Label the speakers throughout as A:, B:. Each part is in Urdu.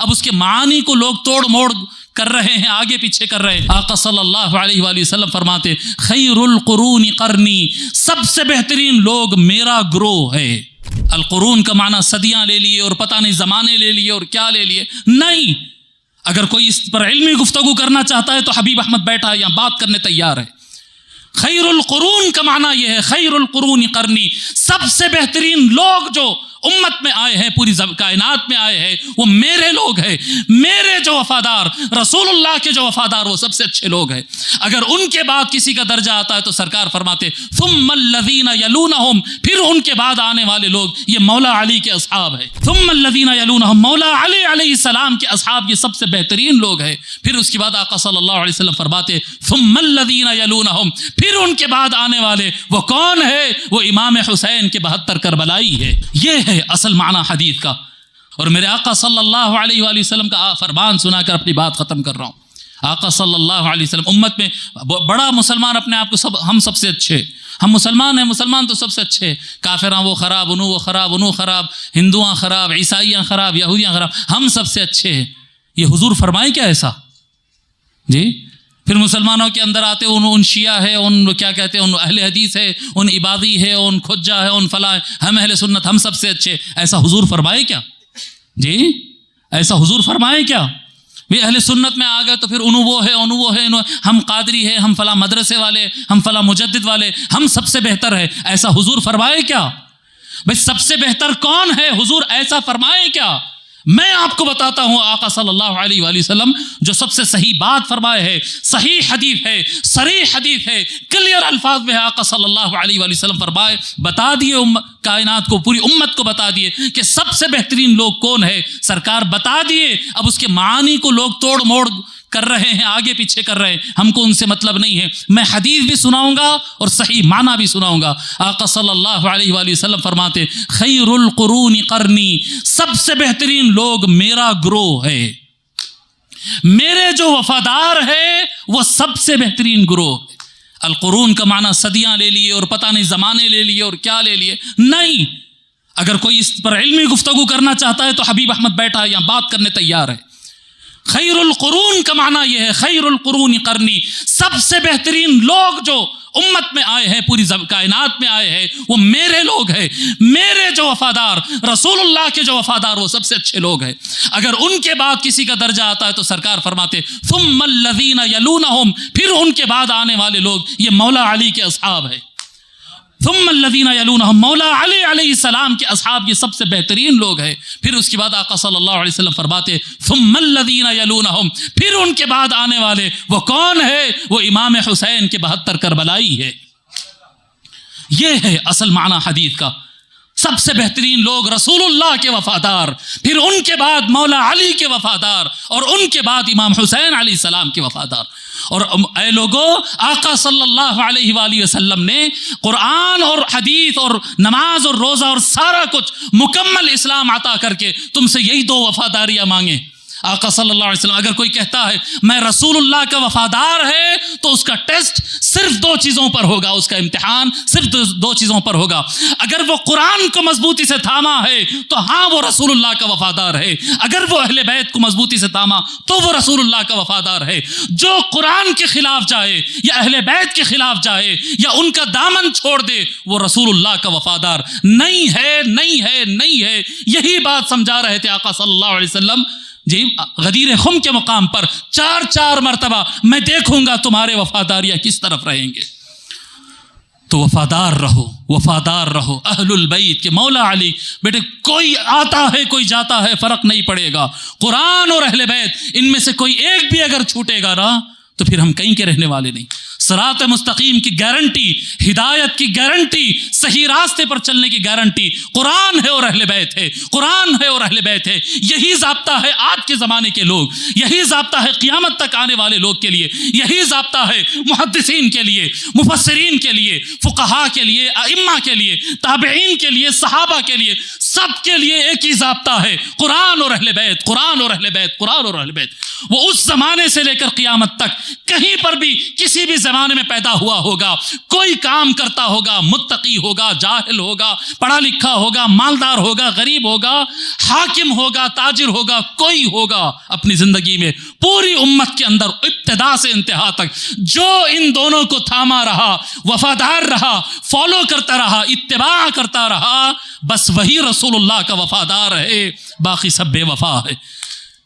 A: اب اس کے معانی کو لوگ توڑ موڑ کر رہے ہیں، آگے پیچھے کر رہے ہیں۔ آقا صلی اللہ علیہ وآلہ وسلم فرماتے خیر القرون قرنی، سب سے بہترین لوگ میرا گروہ ہے۔ القرون کا معنی صدیاں لے لیے اور پتہ نہیں زمانے لے لیے اور کیا لے لیے، نہیں۔ اگر کوئی اس پر علمی گفتگو کرنا چاہتا ہے تو حبیب احمد بیٹھا ہے یہاں، بات کرنے تیار ہے۔ خیر القرون کا معنی یہ ہے، خیر القرون قرنی، سب سے بہترین لوگ جو امت میں آئے ہیں، پوری کائنات میں آئے ہیں، وہ میرے لوگ ہیں۔ میرے جو وفادار، رسول اللہ کے جو وفادار، وہ سب سے اچھے لوگ ہیں۔ اگر ان کے بعد کسی کا درجہ آتا ہے تو سرکار فرماتے ثم الذین یلونہم، پھر ان کے بعد آنے والے لوگ، یہ مولا علی کے اصحاب ہیں۔ ثم الذین یلونہم، مولا علی علیہ السلام کے اصحاب یہ سب سے بہترین لوگ ہیں۔ پھر اس کے بعد آقا صلی اللہ علیہ وسلم فرماتے ثم الذین یلونہم، پھر ان کے بعد آنے والے وہ کون ہے؟ وہ امام حسین کے 72 کربلائی ہے۔ یہ ہے اصل معنی حدیث کا۔ اور میرے آقا صلی اللہ علیہ وآلہ وسلم کا فرمان سنا کر اپنی بات ختم کر رہا ہوں۔ آقا صلی اللہ علیہ وسلم امت میں بڑا مسلمان اپنے آپ کو ہم سب سے اچھے، ہم مسلمان ہیں، مسلمان تو سب سے اچھے، کافراں وہ خراب، انو وہ خراب، انو خراب، ہندوواں خراب، عیسائیاں خراب، یہودیاں خراب، ہم سب سے اچھے ہیں۔ یہ حضور فرمائے کیا ایسا؟ جی پھر مسلمانوں کے اندر آتے ان شیعہ ہے، ان کیا کہتے ہیں، ان اہل حدیث ہے، ان عبادی ہے، ان کھجا ہے، ان فلاں، ہم اہل سنت، ہم سب سے اچھے، ایسا حضور فرمائے کیا؟ جی ایسا حضور فرمائے کیا؟ بھی اہل سنت میں آ گئے تو پھر انو وہ ہے، ہم قادری ہے، ہم فلاں مدرسے والے، ہم فلاں مجدد والے، ہم سب سے بہتر ہے، ایسا حضور فرمائے کیا؟ بھائی سب سے بہتر کون ہے؟ حضور ایسا فرمائے کیا؟ میں آپ کو بتاتا ہوں آقا صلی اللہ علیہ وآلہ وسلم جو سب سے صحیح بات فرمائے ہے، صحیح حدیث ہے، صریح حدیث ہے، کلیئر الفاظ میں ہے۔ آقا صلی اللہ علیہ وآلہ وسلم فرمائے، بتا دیے کائنات کو، پوری امت کو بتا دیے کہ سب سے بہترین لوگ کون ہے، سرکار بتا دیے۔ اب اس کے معانی کو لوگ توڑ موڑ کر رہے ہیں، آگے پیچھے کر رہے ہیں، ہم کو ان سے مطلب نہیں ہے۔ میں حدیث بھی سناؤں گا اور صحیح معنی بھی سناؤں گا۔ آقا صلی اللہ علیہ وآلہ وسلم فرماتے خیر القرون قرنی، سب سے بہترین لوگ میرا گروہ ہے، میرے جو وفادار ہے وہ سب سے بہترین گروہ۔ القرون کا معنی صدیاں لے لیے اور پتہ نہیں زمانے لے لیے اور کیا لے لیے، نہیں۔ اگر کوئی اس پر علمی گفتگو کرنا چاہتا ہے تو حبیب احمد بیٹھا ہے یہاں، بات کرنے تیار ہے۔ خیر القرون کا معنی یہ ہے، خیر القرون قرنی، سب سے بہترین لوگ جو امت میں آئے ہیں، پوری کائنات میں آئے ہیں، وہ میرے لوگ ہیں۔ میرے جو وفادار، رسول اللہ کے جو وفادار، وہ سب سے اچھے لوگ ہیں۔ اگر ان کے بعد کسی کا درجہ آتا ہے تو سرکار فرماتے ثم الذین یلونہم، پھر ان کے بعد آنے والے لوگ، یہ مولا علی کے اصحاب ہیں۔ ثم الذین یلونہم، مولا علی علیہ السلام کے اصحاب یہ سب سے بہترین لوگ ہیں۔ پھر اس کے بعد آقا صلی اللہ علیہ وسلم فرماتے ثم الذین یلونہم، پھر ان کے بعد آنے والے وہ کون ہے؟ وہ امام حسین کے 72 کربلائی ہے۔ یہ ہے اصل معنی حدیث کا۔ سب سے بہترین لوگ رسول اللہ کے وفادار، پھر ان کے بعد مولا علی کے وفادار، اور ان کے بعد امام حسین علیہ السلام کے وفادار۔ اور اے لوگو، آقا صلی اللہ علیہ وآلہ وسلم نے قرآن اور حدیث اور نماز اور روزہ اور سارا کچھ مکمل اسلام عطا کر کے تم سے یہی 2 وفاداریاں مانگے۔ آقا صلی اللہ علیہ وسلم اگر کوئی کہتا ہے میں رسول اللہ کا وفادار ہے تو اس کا ٹیسٹ صرف 2 چیزوں پر ہوگا، اس کا امتحان صرف 2 چیزوں پر ہوگا۔ اگر وہ قرآن کو مضبوطی سے تھاما ہے تو ہاں وہ رسول اللہ کا وفادار ہے، اگر وہ اہل بیت کو مضبوطی سے تھاما تو وہ رسول اللہ کا وفادار ہے۔ جو قرآن کے خلاف جائے یا اہل بیت کے خلاف جائے یا ان کا دامن چھوڑ دے، وہ رسول اللہ کا وفادار نہیں ہے، نہیں ہے، نہیں ہے۔ یہی بات سمجھا رہے تھے آقا صلی اللہ علیہ وسلم جی غدیر خم کے مقام پر 4 مرتبہ، میں دیکھوں گا تمہارے وفاداریاں کس طرف رہیں گے۔ تو وفادار رہو، وفادار رہو اہل البیت کے مولا علی۔ بیٹے کوئی آتا ہے کوئی جاتا ہے، فرق نہیں پڑے گا، قرآن اور اہل بیت ان میں سے کوئی ایک بھی اگر چھوٹے گا نا تو پھر ہم کہیں کے رہنے والے نہیں۔ صراط مستقیم کی گارنٹی، ہدایت کی گارنٹی، صحیح راستے پر چلنے کی گارنٹی قرآن ہے اور اہل بیت ہے، قرآن ہے اور اہل بیت ہے۔ یہی ضابطہ ہے آج کے زمانے کے لوگ، یہی ضابطہ ہے قیامت تک آنے والے لوگ کے لیے، یہی ضابطہ ہے محدثین کے لیے، مفسرین کے لیے، فقہاء کے لیے، ائمہ کے لیے، تابعین کے لیے، صحابہ کے لیے، سب کے لیے ایک ہی ضابطہ ہے، قرآن اور اہل بیت، قرآن اور اہل بیت، قرآن اور اہل بیت۔ وہ اس زمانے سے لے کر قیامت تک کہیں پر بھی کسی بھی زمانے میں پیدا ہوا ہوگا، کوئی کام کرتا ہوگا، متقی ہوگا، جاہل ہوگا، پڑھا لکھا ہوگا، مالدار ہوگا، غریب ہوگا، حاکم ہوگا، تاجر ہوگا، کوئی ہوگا اپنی زندگی میں پوری امت کے اندر ابتدا سے انتہا تک جو ان دونوں کو تھاما رہا، وفادار رہا، فالو کرتا رہا، اتباع کرتا رہا، بس وہی رسول اللہ کا وفادار ہے، باقی سب بے وفا ہے،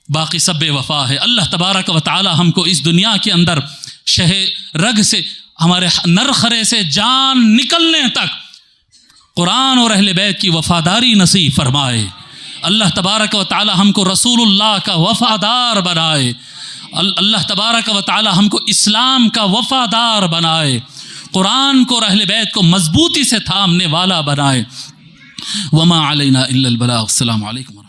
A: باقی سب بے وفا ہے۔ اللہ تبارک و تعالی ہم کو اس دنیا کے اندر شہ رگ سے، ہمارے نرخرے سے جان نکلنے تک قرآن اور اہل بیت کی وفاداری نصیب فرمائے۔ اللہ تبارک و تعالی ہم کو رسول اللہ کا وفادار بنائے۔ اللہ تبارک و تعالی ہم کو اسلام کا وفادار بنائے، قرآن کو اور اہل بیت کو مضبوطی سے تھامنے والا بنائے۔ وما علینا الا البلاغ۔ السلام علیکم۔